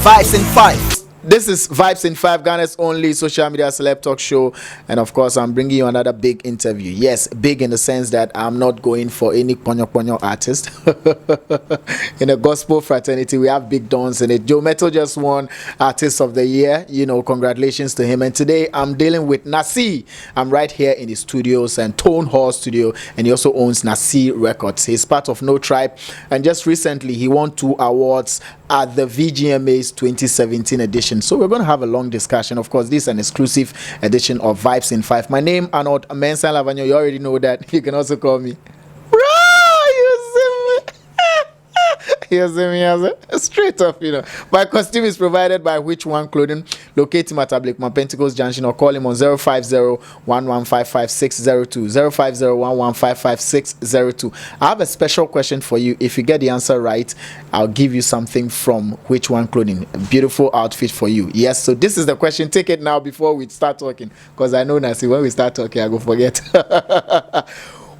Vibes in 5. This is Vibes in 5, Ghana's only social media celeb talk show. And of course, I'm bringing you another big interview. Yes, big in the sense that I'm not going for any ponyo artist. In the gospel fraternity, we have big dons in it. Joe Metal just won Artist of the Year. You know, congratulations to him. And today, I'm dealing with NACEE. I'm right here in the studios and Tone Hall Studio. And he also owns NACEE Records. He's part of No Tribe. And just recently, he won 2 awards at the VGMA's 2017 edition. So we're going to have a long discussion. Of course, this is an exclusive edition of Vibes in 5. My name, Arnold Mensa Lavanyo. You already know that. You can also call me. You see me as a straight up, you know. My costume is provided by Which One Clothing. Locate him at Ablikman Pentecost Junction or call him on 050-1155-602. 050-1155-602. I have a special question for you. If you get the answer right, I'll give you something from Which One Clothing. A beautiful outfit for you. Yes, so this is the question. Take it now before we start talking. Because I know, Nancy, when we start talking, I go forget.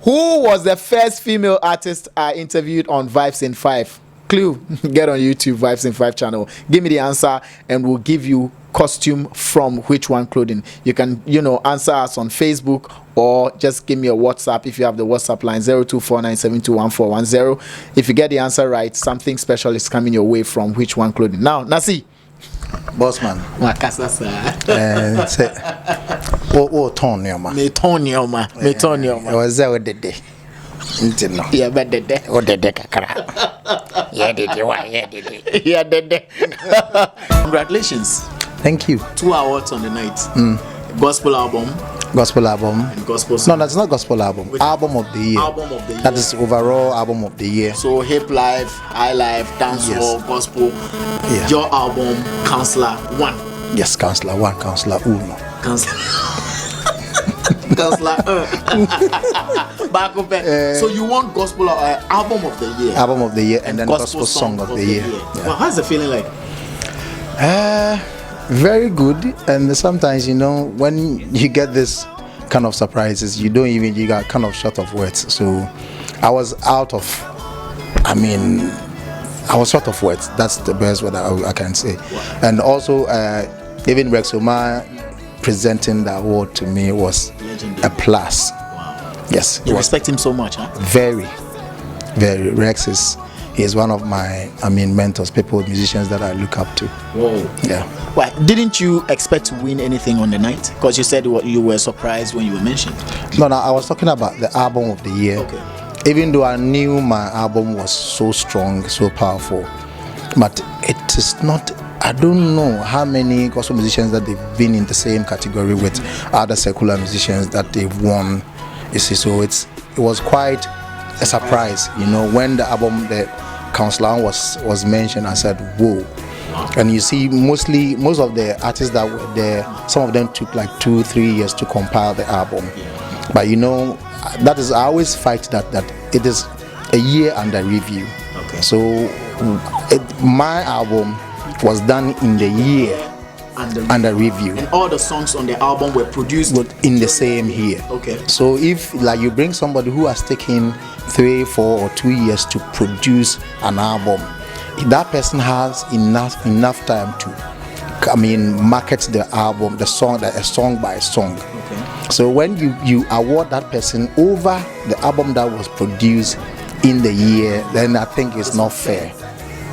Who was the first female artist I interviewed on Vibes in 5? Clue, get on YouTube, Vibes in 5 channel. Give me the answer and we'll give you costume from Which One Clothing. You can, answer us on Facebook or just give me a WhatsApp if you have the WhatsApp line 0249721410. If you get the answer right, something special is coming your way from Which One Clothing. Now, NACEE. Bossman. Me was there with the day. Yeah, but the day. Oh, the kakara. Yeah, Congratulations. Thank you. 2 awards on the night. Gospel album. And gospel song. No, that's not gospel album. Album of the year. Album of the year. That is overall album of the year. So hip life, high life, dancehall, gospel. Yeah. Your album, Counselor 1. Yes, Counselor 1, Counselor 1. Counselor. Back up. So you want gospel album of the year. Album of the year and then gospel song of the year. Yeah. Well, how's the feeling like? Very good. And sometimes, when you get this kind of surprises, you got kind of short of words. So I was short of words. That's the best word I can say. Wow. And also, even Rexoma presenting the award to me was a plus. Wow. Yes. You respect him so much, huh? Very, very. Rex is one of my mentors, musicians that I look up to. Whoa. Yeah. Why didn't you expect to win anything on the night? Because you said you were surprised when you were mentioned. No, I was talking about the album of the year. Okay. Even though I knew my album was so strong, so powerful, but it is not. I don't know how many gospel musicians that they've been in the same category with other secular musicians that they've won. You see, so it was quite a surprise, when the album, the Counselor was mentioned. I said, whoa. And you see, most of the artists that were there, some of them took like 2-3 years to compile the album. But that is, I always fight that it is a year under review. Okay. So my album was done in the year under review. And all the songs on the album were produced in the same year. Okay. So if you bring somebody who has taken 3, 4 or 2 years to produce an album, that person has enough time to market the album, the song by song. Okay. So when you award that person over the album that was produced in the year, then I think it's not fair.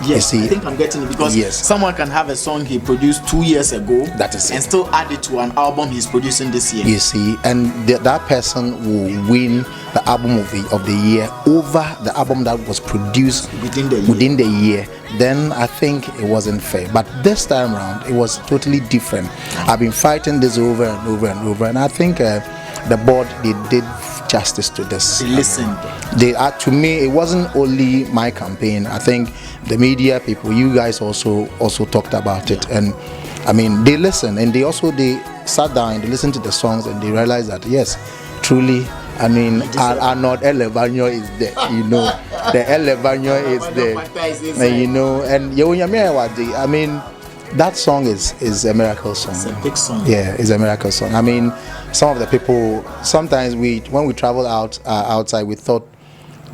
Yes, I think I'm getting it because someone can have a song he produced 2 years ago and still add it to an album he's producing this year. You see, and that person will win the album of the year over the album that was produced within the year. Then I think it wasn't fair. But this time around, it was totally different. I've been fighting this over and over and over, and I think the board, they did justice to this. Listen, to me, it wasn't only my campaign. I think the media people, you guys also talked about it, and they listened, and they sat down and they listened to the songs, and they realized that yes, truly, Arnold Elevanyo is there, the Elevanyo is there, and that song is a miracle song. It's a big song. Yeah, it's a miracle song. Some of the people, sometimes when we travel outside, we thought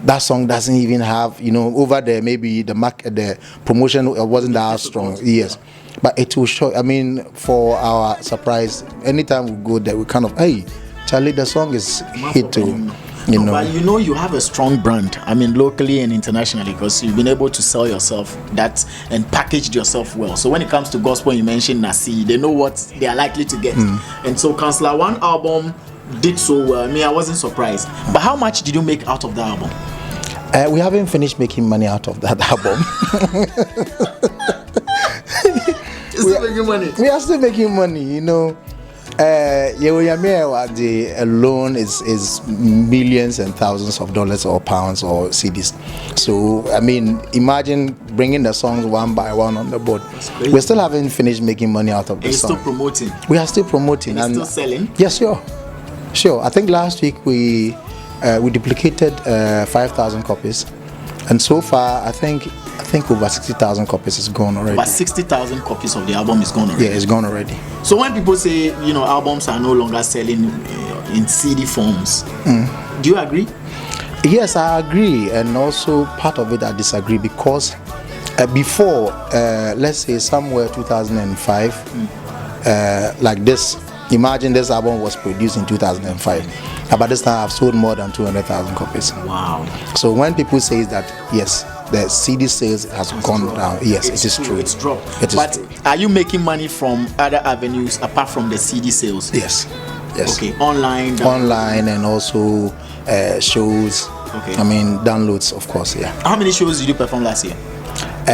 that song doesn't even have, over there, maybe the promotion wasn't that strong. Yes. But it will show. I mean, for our surprise, anytime we go there, we kind of, hey, Charlie, the song is hit too. But you have a strong brand. I mean, locally and internationally, because you've been able to sell yourself that and packaged yourself well. So when it comes to gospel, you mentioned NACEE, they know what they are likely to get. And so Counselor One album did so well. I mean, I wasn't surprised. But how much did you make out of the album? We haven't finished making money out of that album. Still making money. We are still making money, the alone is millions and thousands of dollars or pounds or CDs. So I mean, imagine bringing the songs one by one on the board. We still haven't finished making money out of the song. Still promoting. We are still promoting and still selling. Yes, sure. I think last week we duplicated 5,000 copies, and so far I think over 60,000 copies is gone already. But 60,000 copies of the album is gone already. Yeah, it's gone already. So when people say albums are no longer selling in CD forms, do you agree? Yes, I agree, and also part of it I disagree, because before, let's say somewhere 2005, like this. Imagine this album was produced in 2005. By this time, I've sold more than 200,000 copies. Wow. So when people say that, yes, the CD sales has gone down, yes, it is true. It's dropped. But are you making money from other avenues apart from the CD sales? Yes. Okay, online, and also shows. Okay. I mean, downloads, of course, yeah. How many shows did you perform last year?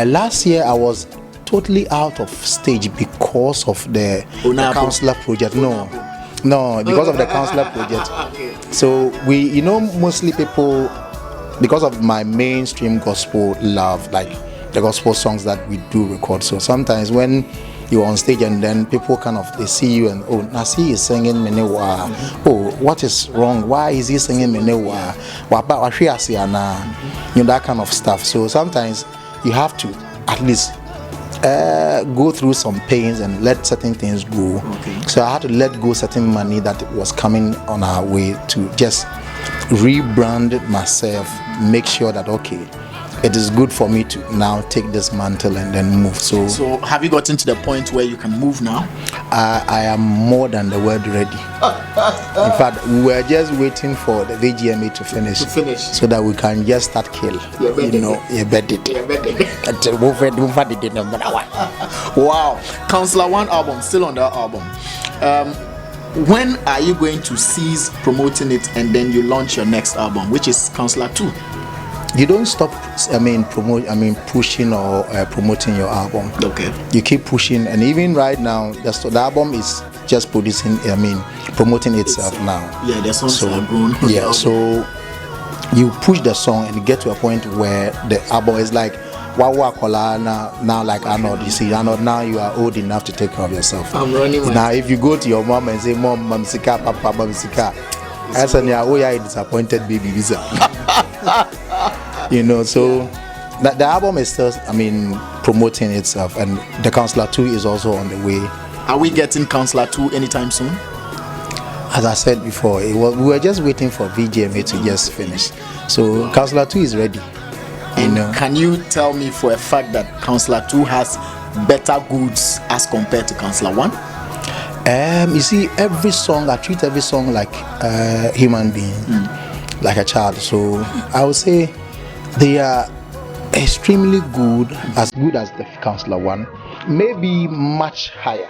Last year, I was totally out of stage because of the counselor project. No, because of the counselor project. Okay. So we, mostly people, because of my mainstream gospel love, like the gospel songs that we do record. So sometimes when you're on stage and then people they see you and, oh, NACEE is singing Menewa. Oh, what is wrong? Why is he singing Menewa? That kind of stuff. So sometimes you have to at least go through some pains and let certain things go. Okay. So I had to let go certain money that was coming on our way to just rebrand myself, make sure that it is good for me to now take this mantle and then move. So have you gotten to the point where you can move now? I am more than the word ready. In fact, we were just waiting for the VGMA to finish so that we can just start kill. Wow. Counselor One album, still on that album. When are you going to cease promoting it and then you launch your next album, which is Counselor 2? You don't stop pushing or promoting your album. Okay. You keep pushing, and even right now the album is just promoting itself now. Yeah, the songs are grown. Yeah, so you push the song and you get to a point where the album is like now like Arnold. You see, Arnold, now you are old enough to take care of yourself. I'm running. Now if you go to your mom and say, Mom, Mamsika, Papa, Mamsika, I said, yeah, disappointed baby visa. So the album is still, promoting itself, and the Counselor 2 is also on the way. Are we getting Counselor 2 anytime soon? As I said before, we were just waiting for VGMA to just finish. So Counselor 2 is ready. And can you tell me for a fact that Counselor 2 has better goods as compared to Counselor 1? You see, every song, I treat every song like a human being, like a child. So I would say they are extremely good as the Counselor 1, maybe much higher.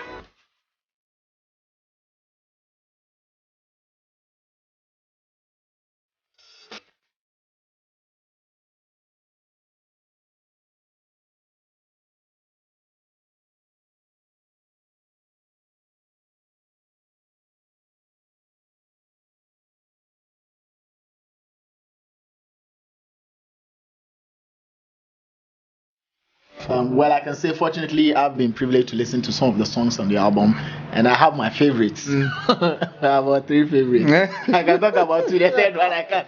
Well, I can say, fortunately, I've been privileged to listen to some of the songs on the album, and I have my favorites. I have about 3 favorites. I can talk about 2. The third one I can't.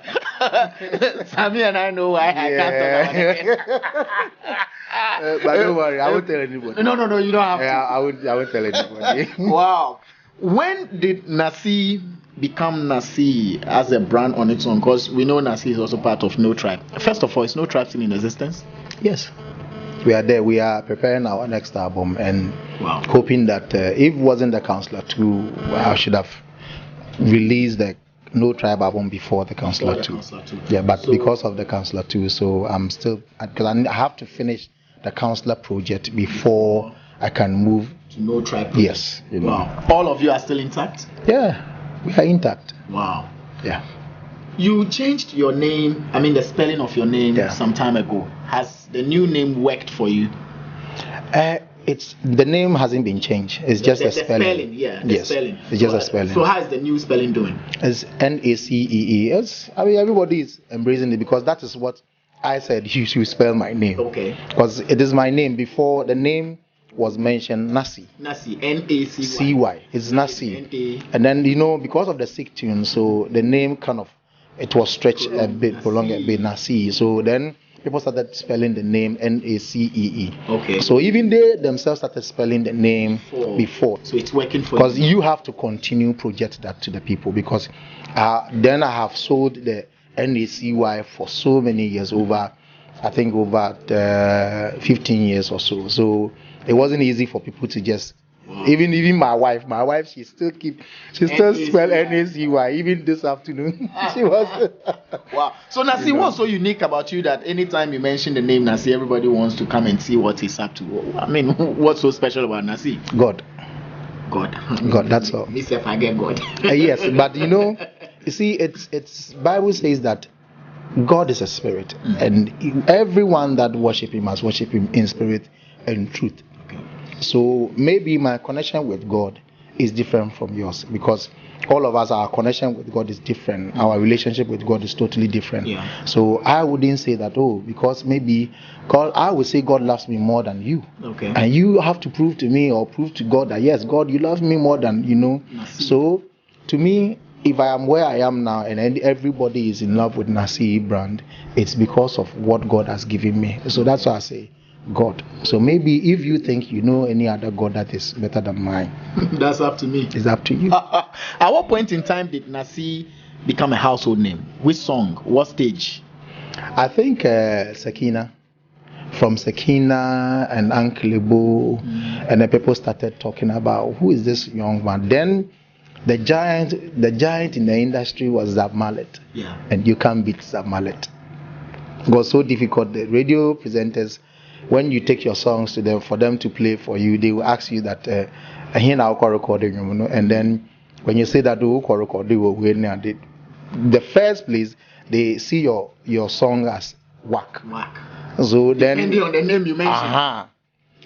Sammy and I know why I can't talk about it. But don't worry, I won't tell anybody. No, you don't have to. I won't tell anybody. Wow. when did NACEE become NACEE as a brand on its own? Because we know NACEE is also part of No Tribe. First of all, is No Tribe still in existence? Yes, we are there. We are preparing our next album and hoping that if it wasn't the Counselor 2, I should have released the No Tribe album before the Counselor 2. Yeah, but so, because of the Counselor 2, so I'm still, because I have to finish the Counselor project before I can move to No Tribe project. Yes. Wow. All of you are still intact? Yeah, we are intact. Wow. Yeah. You changed your name, the spelling of your name some time ago. Has the new name worked for you? It's the name hasn't been changed. It's just the spelling. Spelling. It's just a spelling. So how is the new spelling doing? It's NACEE. Everybody is embracing it because that is what I said. You should spell my name. Okay. Because it is my name. Before the name was mentioned, NACEE. NACEE. NACY. It's NACEE. And then because of the sick tune, so the name kind of it was stretched a bit, prolonged a bit, NACEE. So then people started spelling the name NACEE. Okay. So even they themselves started spelling the name before. So it's working for you. Because you have to continue project that to the people. Because then I have sold the NACY for so many years, over 15 years or so. So it wasn't easy for people to just. Even my wife, she still spell NACY. Even this afternoon, she was. Wow. So NACEE, what's so unique about you that anytime you mention the name NACEE, everybody wants to come and see what he's up to? What's so special about NACEE? God. That's all. Me if I get God. Yes, but you see, it's Bible says that God is a spirit, and everyone that worship Him must worship Him in spirit and truth. So maybe my connection with God is different from yours because all of us, our connection with God is different. Our relationship with God is totally different. Yeah. So I wouldn't say that, because maybe God, I would say God loves me more than you. Okay. And you have to prove to me or prove to God that, yes, God, you love me more than, NACEE. So to me, if I am where I am now and everybody is in love with NACEE brand, it's because of what God has given me. So that's why I say God. So maybe if you think you know any other God that is better than mine, that's up to me. It's up to you. At what point in time did NACEE become a household name? Which song? What stage? I think Sakina. From Sakina and Uncle Ibo, and the people started talking about who is this young man. Then the giant in the industry was Zab Mallet. Yeah. And you can't beat Zab Mallet. It was so difficult. The radio presenters, when you take your songs to them for them to play for you, they will ask you that recording, and then when you say that the first place they see your song as whack. So then depending on the name you mentioned.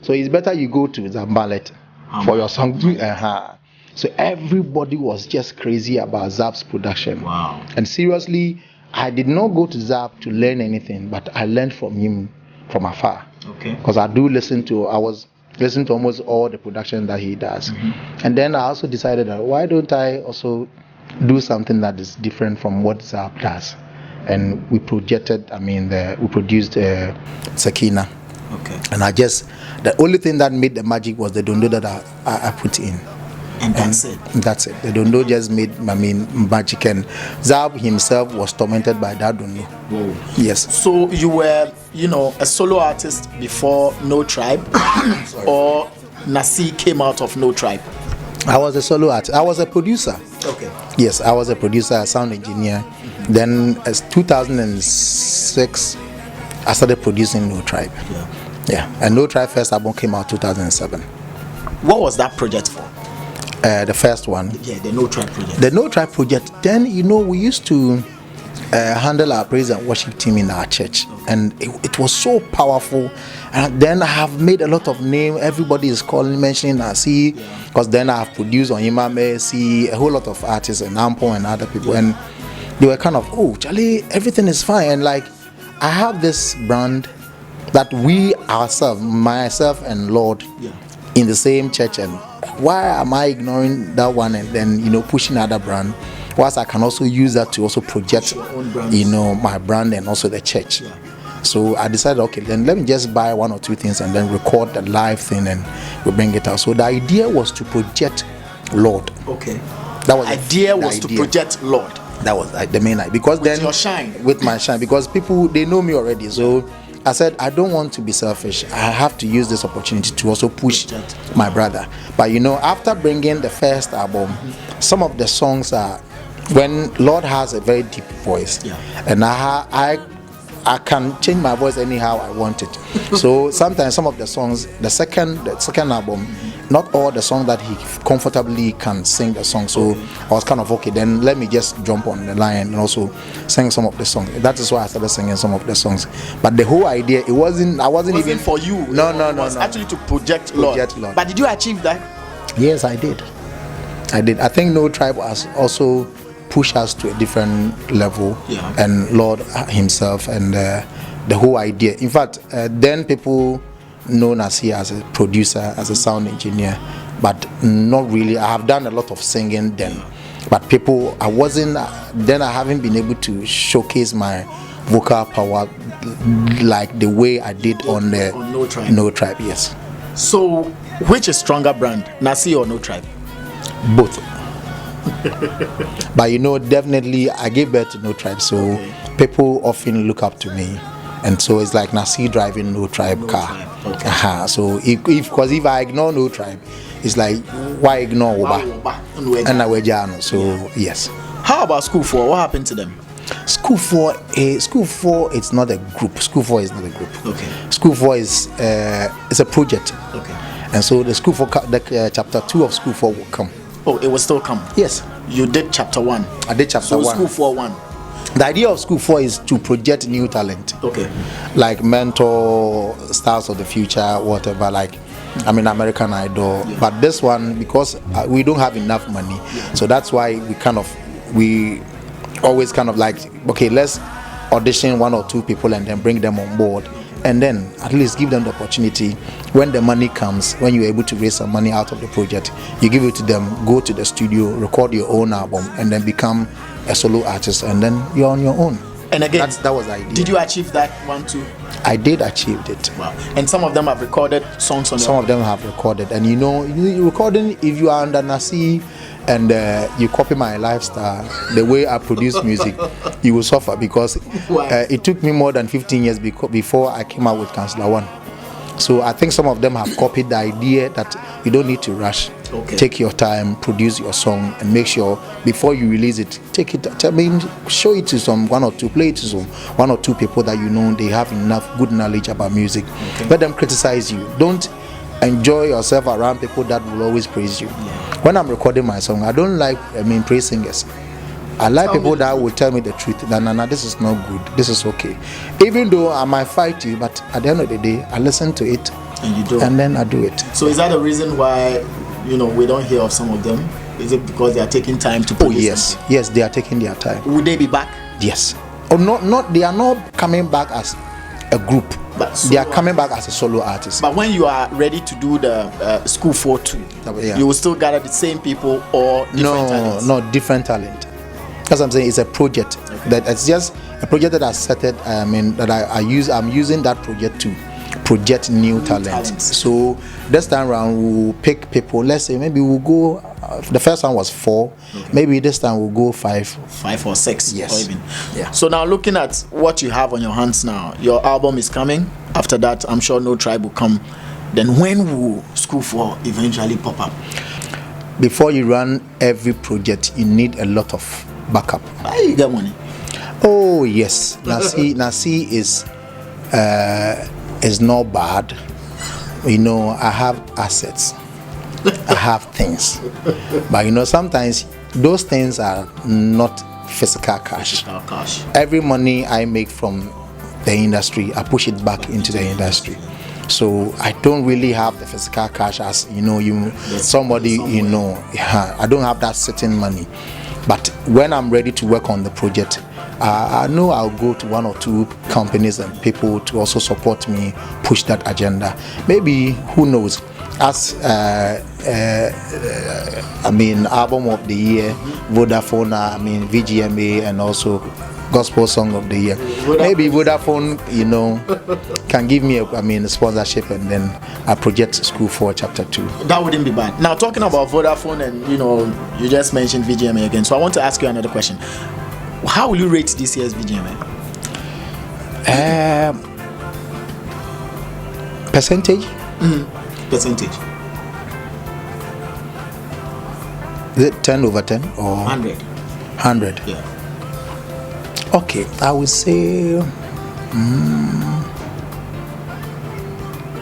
So it's better you go to the ballet for your song. So everybody was just crazy about Zab's production. Wow. And seriously, I did not go to Zab to learn anything, but I learned from him from afar. Okay. Because I was listening to almost all the production that he does. And then I also decided that why don't I also do something that is different from what Zab does? And we produced Sakina. Okay. And the only thing that made the magic was the dondo that I put in. And that's it. That's it. The dondo just made magic, and Zab himself was tormented by that dondo. Whoa. Yes. So you were, a solo artist before No Tribe, or NACEE came out of No Tribe? I was a solo artist. I was a producer. Okay. Yes, I was a producer, a sound engineer. Then, as 2006, I started producing No Tribe. Yeah. And No Tribe first album came out 2007. What was that project for? The first one. Yeah, the No Tribe project. The No Tribe project. Then, we used to handle our praise and worship team in our church, and it was so powerful. And then I have made a lot of names. Everybody is mentioning NACEE, because then I have produced on NACEE, a whole lot of artists, and Ampo and other people, and they were kind of, Charlie, everything is fine. And like, I have this brand that we ourselves, myself and Lord, in the same church, and why am I ignoring that one and then pushing other brand? Whilst I can also use that to also project, my brand and also the church. So I decided, okay, then let me just buy one or two things and then record the live thing and we bring it out. So the idea was to project Lord. Okay. That was Idea the was to idea. project Lord. That was the main idea, because With then your shine. with my shine, because people, they know me already. So I said, I don't want to be selfish. I have to use this opportunity to also push my brother. But you know, after bringing the first album, some of the songs are, when Lord has a very deep voice, and I can change my voice anyhow I want it. So sometimes some of the songs, the second album, not all the songs that he comfortably can sing the song. So I was kind of, okay, then let me just jump on the line and also sing some of the songs. That is why I started singing some of the songs. But the whole idea, I wasn't even for you. No. It was actually to project Lord. But did you achieve that? Yes, I did. I think No Tribe has also push us to a different level, and Lord himself, and the whole idea. In fact, then people know NACEE as a producer, as a sound engineer, but not really. I have done a lot of singing then, but people, I haven't been able to showcase my vocal power like the way I did on No Tribe. Yes. So which is stronger brand, NACEE or No Tribe? Both. But you know, definitely I gave birth to No Tribe, so people often look up to me, and so it's like NACEE driving No Tribe car. So if I ignore No Tribe, it's like, why ignore Oba and Awejano? So yes. How about School 4? What happened to them? School 4 it's not a group. School 4 is not a group. Okay. School 4 is a project. Okay. And so the School 4, chapter 2 of School 4 will come. Oh, it will still come. Yes. You did chapter 1. I did chapter 1. So School 4 1. The idea of School 4 is to project new talent. Okay. Like mentor stars of the future, whatever. Like, I mean, American Idol. Yeah. But this one, because we don't have enough money, so that's why we always kind of like, okay, let's audition 1 or 2 people and then bring them on board, and then at least give them the opportunity. When the money comes, when you're able to raise some money out of the project, you give it to them, go to the studio, record your own album, and then become a solo artist, and then you're on your own. And again, that was the idea. Did you achieve that one too? I did achieve it. Wow. And some of them have recorded songs on Some of them have recorded, and you know, recording, if you are under NACEE and you copy my lifestyle, the way I produce music, you will suffer, because it took me more than 15 years before I came out with Councillor One. So I think some of them have copied the idea that you don't need to rush. Okay. Take your time, produce your song, and make sure before you release it, take it. I mean, show it to some 1 or 2, play it to some 1 or 2 people that you know they have enough good knowledge about music. Okay. Let them criticize you. Don't enjoy yourself around people that will always praise you. Yeah. When I'm recording my song, I don't like praise singers. I like people that will tell me the truth. Nah, this is not good. This is okay. Even though I might fight you, but at the end of the day, I listen to it, and you do, and then I do it. So is that the reason why we don't hear of some of them? Is it because they are taking time to? Oh yes, yes, they are taking their time. Would they be back? Yes. Or not. They are not coming back as a group. But they are coming back as a solo artist. But when you are ready to do the School 4 2, you will still gather the same people or different talents? No, different talent. That's what I'm saying. It's a project. Okay. That it's just a project that I started. I'm using that project to project new talents. So this time around we'll pick people. Let's say maybe we'll go. The first one was 4. Okay. Maybe this time we'll go 5 or 6. Yes. Or even. Yeah. So now looking at what you have on your hands now, your album is coming. After that, I'm sure No Tribe will come. Then when will School 4 eventually pop up? Before you run every project, you need a lot of backup. How you get money? Oh yes, NACEE is not bad. I have assets. I have things, but sometimes those things are not physical cash. Every money I make from the industry, I push it back into the industry. So I don't really have the physical cash as somebody. I don't have that certain money. But when I'm ready to work on the project, I know I'll go to 1 or 2 companies and people to also support me, push that agenda. Maybe, who knows, as album of the year, Vodafone, VGMA, and also gospel song of the year. Maybe Vodafone, can give me a sponsorship, and then I project School 4 Chapter 2. That wouldn't be bad. Now, talking about Vodafone, and you just mentioned VGMA again, so I want to ask you another question. How will you rate this year's VGMA? Percentage? Percentage. Is it 10 over 10 or 100? 100. Yeah. Okay, I would say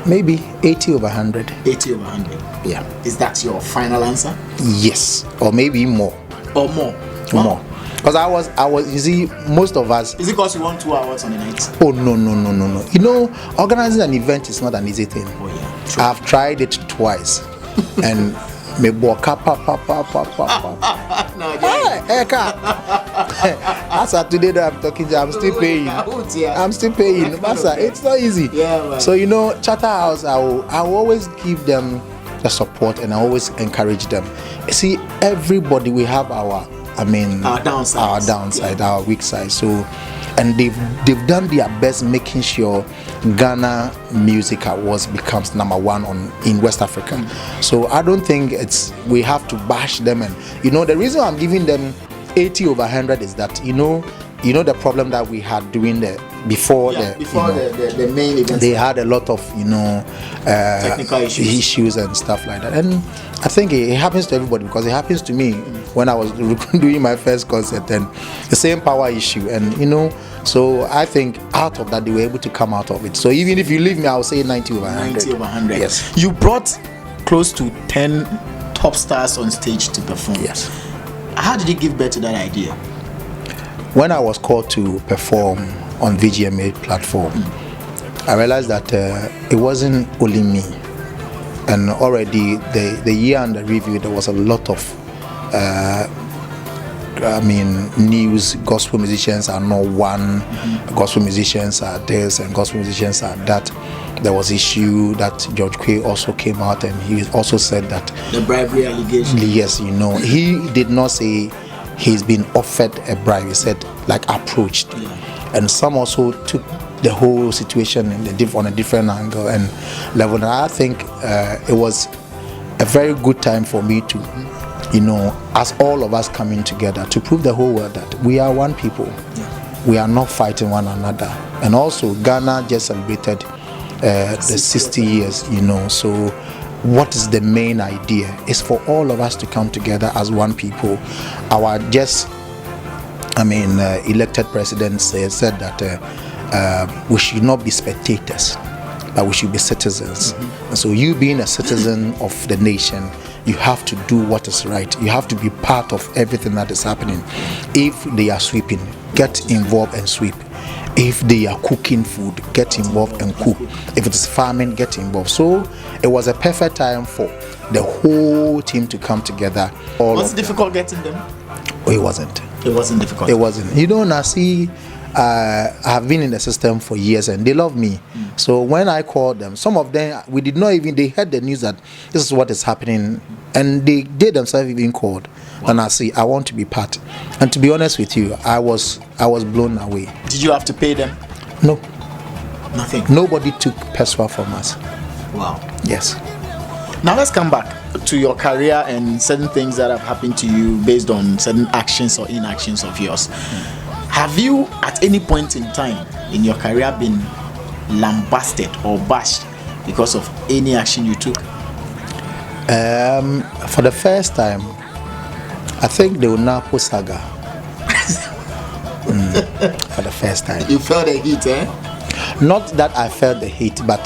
maybe 80 over 100. 80 over 100. Yeah. Is that your final answer? Yes, or maybe more. Or more? More. Because I was, you see, most of us. Is it because you want 2 hours on the night? Oh, no. Organizing an event is not an easy thing. Oh, yeah. True. I've tried it twice. And me walk up. No, As of today that I'm talking to, I'm still paying. Master, it's not easy. Yeah, man. So, Charterhouse, I will always give them the support, and I always encourage them. You see, everybody, we have our downside, our weak side. So, and they've done their best making sure Ghana Music Awards becomes #1 in West Africa. So I don't think we have to bash them. And the reason I'm giving them 80 over 100 is that the problem that we had before the main event. They had a lot of technical issues and stuff like that, and I think it happens to everybody, because it happens to me when I was doing my first concert, and the same power issue, and so I think out of that they were able to come out of it. So even if you leave me, I'll say 90 over 100. 90 over 100. Yes. You brought close to 10 top stars on stage to perform. Yes. How did you give birth to that idea? When I was called to perform on VGMA platform, I realized that it wasn't only me, and already the year under review there was a lot of news. Gospel musicians are not one, gospel musicians are this, and gospel musicians are that. There was issue that George Quay also came out, and he also said that the bribery allegation. Yes, he did not say he's been offered a bribe. He said approached, and some also took the whole situation on a different angle and level. And I think it was a very good time for me to, as all of us coming together to prove the whole world that we are one people. We are not fighting one another. And also Ghana just celebrated the 60 years, so what is the main idea is for all of us to come together as one people. Our elected president said that we should not be spectators, but we should be citizens. And so you being a citizen of the nation, you have to do what is right. You have to be part of everything that is happening. If they are sweeping, get involved and sweep. If they are cooking food, get involved and cook. If it is farming, get involved. So it was a perfect time for the whole team to come together. Was it difficult getting them? Oh, it wasn't. It wasn't difficult. It wasn't. NACEE, I have been in the system for years, and they love me. So when I called them, some of them, they heard the news that this is what is happening, and they themselves even called. Wow. And I say, I want to be part. And to be honest with you, I was blown away. Did you have to pay them? No. Nothing? Nobody took peswa from us. Wow. Yes. Now let's come back to your career and certain things that have happened to you based on certain actions or inactions of yours. Have you at any point in time in your career been lambasted or bashed because of any action you took? For the first time, I think the Unapo saga. For the first time. You felt the heat, eh? Not that I felt the heat, but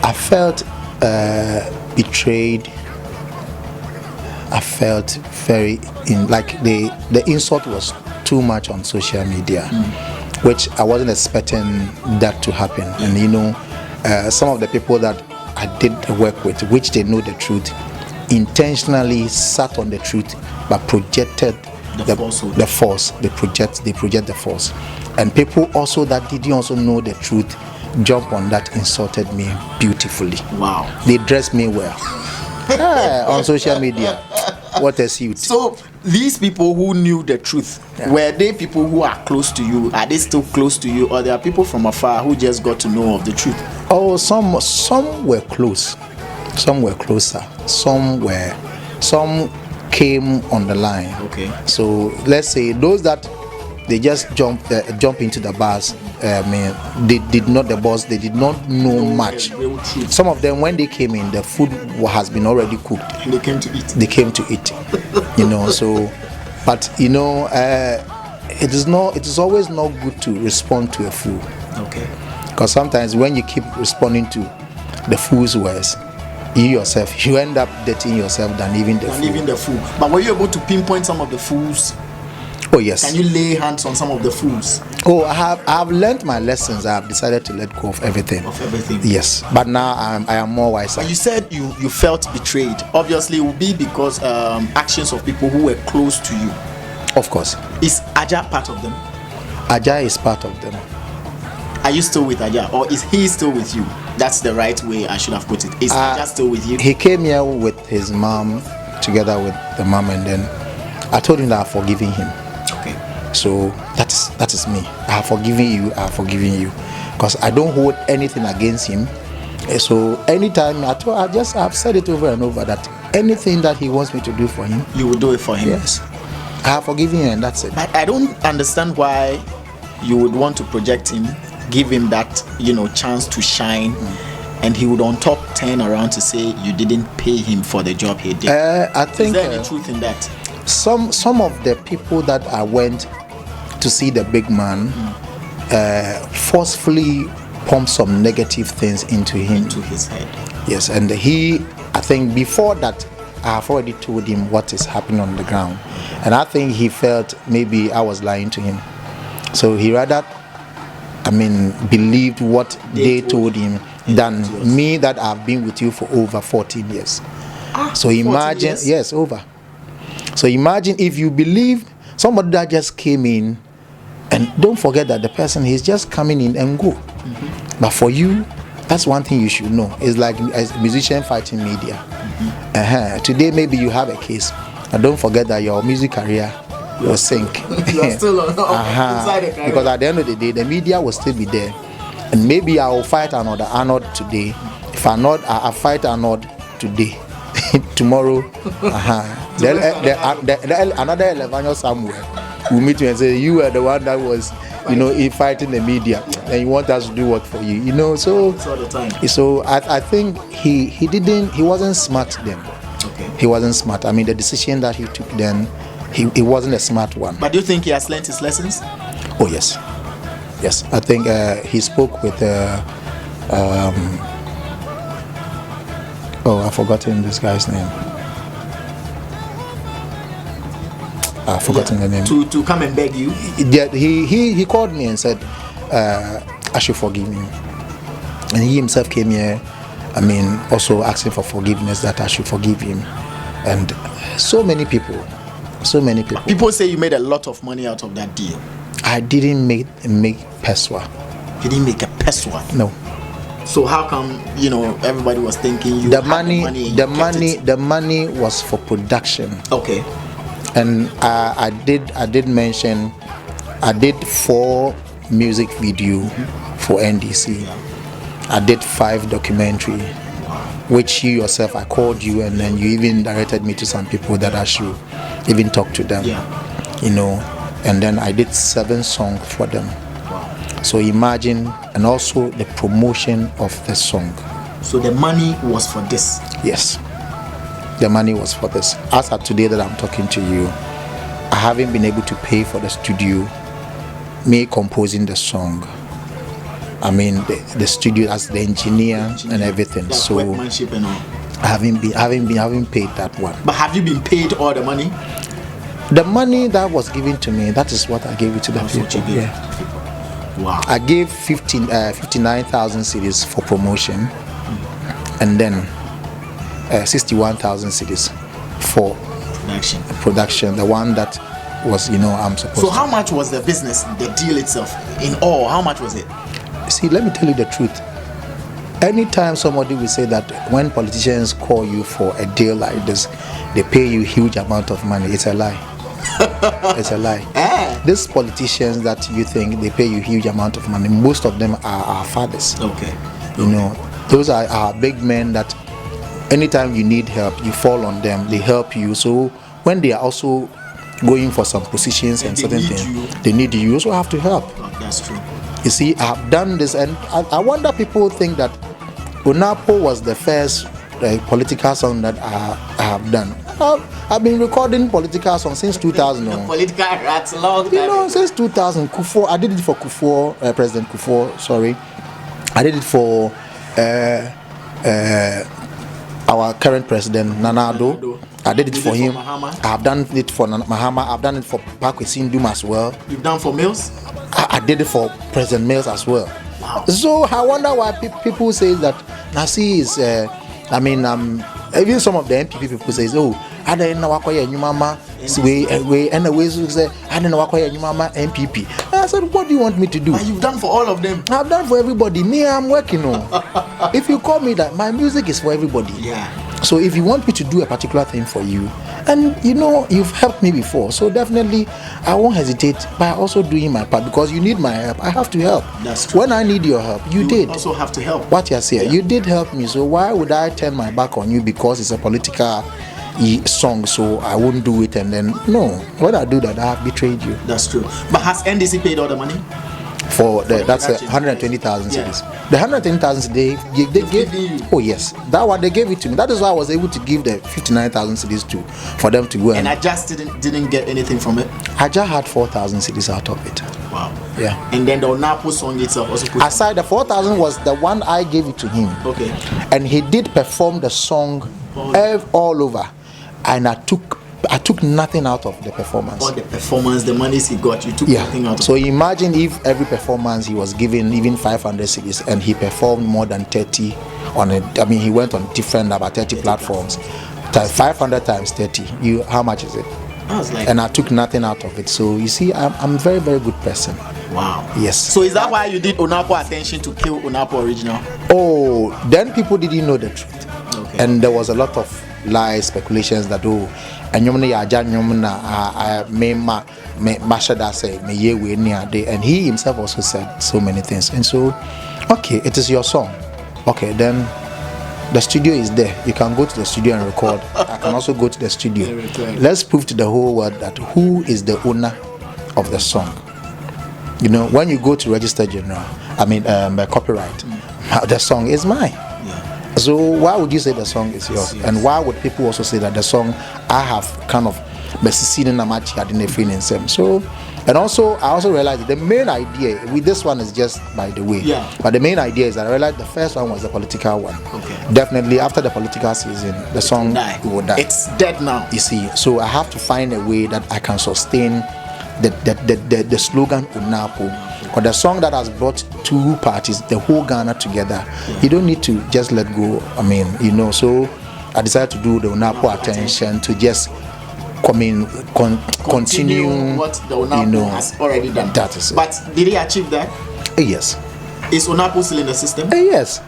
I felt betrayed. I felt the insult was too much on social media, which I wasn't expecting that to happen. And some of the people that I did work with, which they know the truth, intentionally sat on the truth but projected the force. They project the force. And people also that didn't also know the truth jump on that, insulted me beautifully. Wow. They dressed me well. On social media. What a suit. So these people who knew the truth, were they people who are close to you? Are they still close to you, or there are people from afar who just got to know of the truth? Oh, some were close, some were closer, some came on the line. Okay. So let's say those that they just jump into the bus. They did not know much. Some of them, when they came in, the food has been already cooked. And they came to eat. They came to eat. So, but it is always not good to respond to a fool. Okay. Because sometimes when you keep responding to the fool's words, you end up dirtying yourself than even the fool. But were you able to pinpoint some of the fools? Oh yes. Can you lay hands on some of the fools? Oh, I have learned my lessons. I have decided to let go of everything. Yes, but now I am more wiser. But you said you felt betrayed. Obviously, it would be because actions of people who were close to you. Of course. Is AJAH part of them? AJAH is part of them. Are you still with AJAH, or is he still with you? That's the right way I should have put it. Is AJAH still with you? He came here with his mom, together with the mom, and then I told him that I'm forgiving him. Okay. So that is me. I have forgiven you. Because I don't hold anything against him. So anytime I've said it over and over that anything that he wants me to do for him, you will do it for him. Yes. I have forgiven him, and that's it. But I don't understand why you would want to project him, give him that chance to shine, and he would on top turn around to say you didn't pay him for the job he did. I think. Is there any truth in that? Some of the people that I went to see the big man forcefully pumped some negative things into his head. Yes, and I think before that, I have already told him what is happening on the ground, and I think he felt maybe I was lying to him, so he rather believed what they told him than me that I've been with you for over 14 years. So imagine, yes, over. So imagine if you believe somebody that just came in, and don't forget that the person is just coming in and go. But for you, that's one thing you should know. It's like a musician fighting media. Today maybe you have a case, but don't forget that your music career will sink. You are still inside the career. Because at the end of the day, the media will still be there. And maybe I will fight another Arnold today. If I fight Arnold today, tomorrow, another Elevanyo somewhere will meet you and say you were the one that was, fighting the media, and you want us to do what for you, So all the time. So I think he wasn't smart then. Okay. He wasn't smart. The decision that he took then, he wasn't a smart one. But do you think he has learned his lessons? Oh yes. Yes, I think he spoke with. I've forgotten this guy's name. I've forgotten the name. To come and beg you? Yeah, he called me and said, I should forgive him. And he himself came here, also asking for forgiveness, that I should forgive him. And so many people. People say you made a lot of money out of that deal. I didn't make peswa. You didn't make a peswa? No. So how come everybody was thinking you the money was for production? Okay. And I did mention I did 4 music video for NDC. I did 5 documentary, which you yourself, I called you, and then you even directed me to some people that I should even talk to them. And then I did 7 songs for them. So imagine, and also the promotion of the song. So the money was for this? Yes, the money was for this. As of today that I'm talking to you, I haven't been able to pay for the studio, me composing the song. The studio as the engineer and everything. Like so workmanship and all. I haven't paid that one. But have you been paid all the money? The money that was given to me, that is what I gave it to the people. Wow. I gave 59,000 cedis for promotion, and then 61,000 cedis for production. The one that was, I'm supposed. So how much was the business, the deal itself, in all? How much was it? See, let me tell you the truth. anytime somebody will say that when politicians call you for a deal like this, they pay you huge amount of money, it's a lie. It's a lie. These politicians that you think they pay you huge amount of money, most of them are our fathers. Okay. You know, those are our big men that anytime you need help, you fall on them, they help you. So when they are also going for some positions and certain things, they need you. You also have to help. Oh, that's true. You see, I have done this, and I wonder people think that Unapo was the first political song that I have done. I've been recording political songs since 2000. Political rats long time. You know, since 2000. Kufuor, I did it for Kufuor, President Kufuor. Sorry, I did it for our current president Nana Addo. I did it for him. I have done it for Mahama. I've done it for Parkway Sindum as well. You've done for Mills? I did it for President Mills as well. Wow. So I wonder why people say that NACEE is. Even some of the NPP people say, "Oh, I don't know what you mama." And the ways say, "I don't know what you mama NPP." I said, "What do you want me to do?" But you've done for all of them. I've done for everybody. Me, I'm working on. If you call me that, my music is for everybody. Yeah. So if you want me to do a particular thing for you, and you know you've helped me before, so definitely I won't hesitate by also doing my part, because you need my help. I have to help. That's true. When I need your help, you did. Also have to help. What you're saying, you did help me. So why would I turn my back on you because it's a political song? So I won't do it. And then no, when I do that, I have betrayed you. That's true. But has NDC paid all the money? That's 120,000 cities. The 120,000 they gave you. Oh yes, that one they gave it to me. That is why I was able to give the 59,000 cities for them to go. And I just didn't get anything from it. I just had 4,000 cities out of it. Wow. Yeah. And then the Onapo song itself also put. Aside the 4,000 was the one I gave it to him. Okay. And he did perform the song all over, and I took nothing out of the performance. All the performance, the monies he got, you took nothing out of So imagine if every performance he was given even 500 cities, and he performed more than 30 on it. I mean, he went on about 30 platforms. 500 times 30. How much is it? And I took nothing out of it. So you see, I'm a very, very good person. Wow. Yes. So is that why you did Onapo Attention to kill Onapo Original? Oh, then people didn't know the truth. Okay. And there was a lot of lies, speculations that and he himself also said so many things. And so, okay, it is your song. Okay, then the studio is there. You can go to the studio and record. I can also go to the studio. Let's prove to the whole world that who is the owner of the song. You know, when you go to register general, copyright, the song is mine. So why would you say the song is yours? Yes. And why would people also say that the song I have kind of so, and also I also realized that the main idea with this one is just by the way. Yeah. But the main idea is that I realized the first one was the political one. Okay. Definitely after the political season, the song will die. It's dead now. You see, so I have to find a way that I can sustain the slogan Unapo, or the song that has brought two parties, the whole Ghana together. You don't need to just let go. So I decided to do the Unapo Attention to just continue what the Unapo has already done. That is it. But did he achieve that? Yes. Is Unapo still in the system? Yes.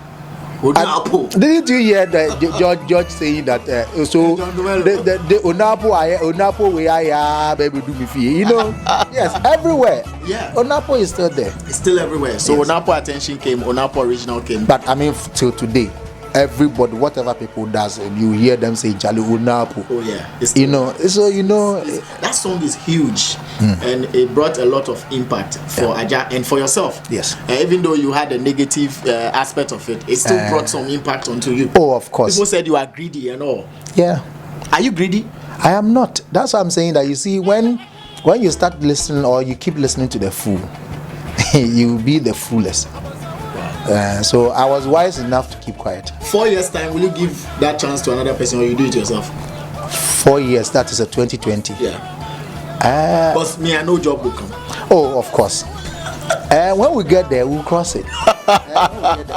Unapo. Didn't you hear the George saying that? So the Unapo where baby do me feel. Yes, everywhere. Yeah. Unapo is still there. It's still everywhere. So yes. Unapo Attention came. Unapo Original came. But till today, everybody, whatever people does, and you hear them say Jolly Unapo. Oh yeah. That song is huge, and it brought a lot of impact for AJAH and for yourself. Yes. Even though you had a negative aspect of it, it still brought some impact onto you. Oh, of course. People said you are greedy and all. Yeah. Are you greedy? I am not. That's why I'm saying that. You see, when you start listening or you keep listening to the fool, you will be the foolest. So I was wise enough to keep quiet. 4 years time, will you give that chance to another person, or you do it yourself? 4 years, that is a 2020. Yeah. Because me, I know job will come. Oh, of course. When we get there, we'll cross it. I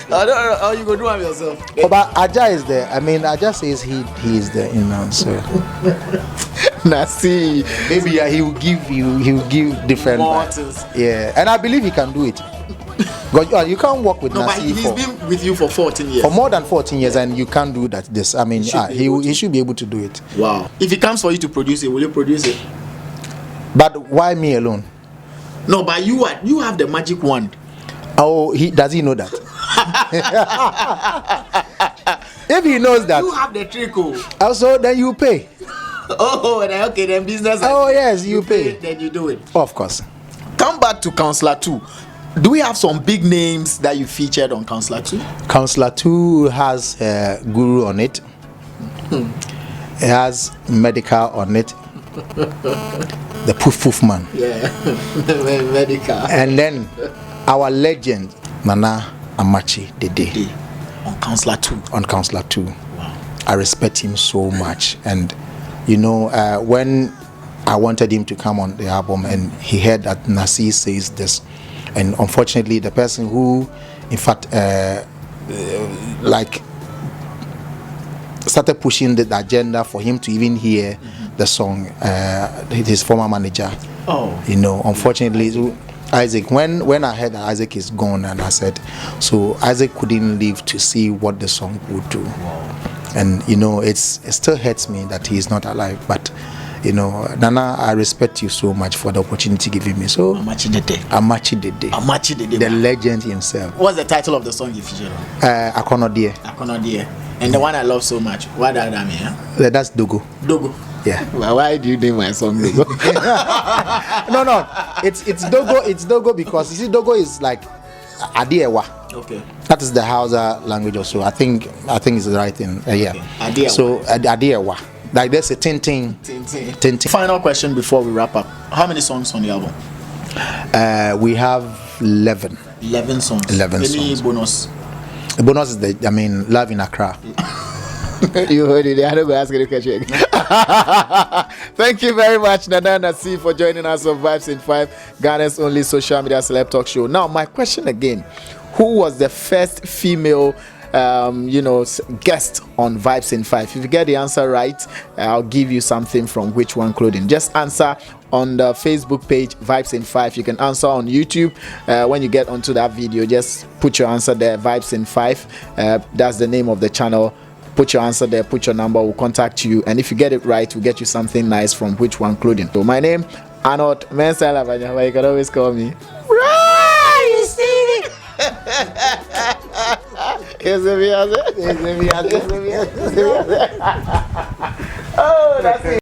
don't know how you go do it yourself. But AJAH is there. AJAH says he is there, So NACEE, maybe he will give different. Mortals. Yeah, and I believe he can do it. But you can't work with No, but NACEE he's for, been with you for 14 years. for more than 14 years, and you can't do that. This, I mean, he should be able to do it. Wow. If he comes for you to produce it, will you produce it? But why me alone? No, but you have the magic wand. Oh, does he know that? If he knows that, You have the trick. also then you pay. Oh, okay, then business. Oh yes, you pay. Then you do it. Of course. Come back to Counselor 2. Do we have some big names that you featured on Counselor 2? Counselor 2 has Guru on it. It has Medical on it. The Poof Poof Man. Yeah, Medical. And then our legend, Nana Amachi Dede. On Counselor 2. On Counselor 2. Wow. I respect him so much. And, you know, when I wanted him to come on the album and he heard that NACEE says this, and unfortunately the person who, in fact, like, started pushing the agenda for him to even hear the song, his former manager. Oh. You know, unfortunately, Isaac, when I heard that Isaac is gone, and I said, so Isaac couldn't live to see what the song would do. Wow. And, you know, it still hurts me that he is not alive. But, you know, Nana, I respect you so much for the opportunity given me. So, Amachi Dede. Amachi Dede. Amachi Dede. The legend himself. What's the title of the song you featured on? Akonodie. Akonodie. And the one I love so much, what does that mean? Huh? That's Dogo. Dogo. Yeah. Well, why do you name my song Dogo? No. It's Dogo. It's Dogo because you see, Dogo is like Adiewa. Okay. That is the Hausa language also. I think it's the right thing. Yeah. Okay. Adiewa. So Adiewa. Like there's a tinting. Final question before we wrap up. How many songs on the album? We have 11. 11 songs. 11 Any songs. bonus? The bonus is Love in Accra. You heard it. I don't go ask any question. Thank you very much, Nana NACEE, for joining us on Vibes in 5, Ghana's only social media celeb talk show. Now, my question again: who was the first female, guest on Vibes in 5? If you get the answer right, I'll give you something from Which One Clothing. Just answer on the Facebook page Vibes in 5. You can answer on YouTube. When you get onto that video, just put your answer there, Vibes in 5. That's the name of the channel. Put your answer there, put your number, we'll contact you, and if you get it right, we'll get you something nice from Which One Clothing. So my name, Arnold, you can always call me. Right, you see it? Oh, that's it.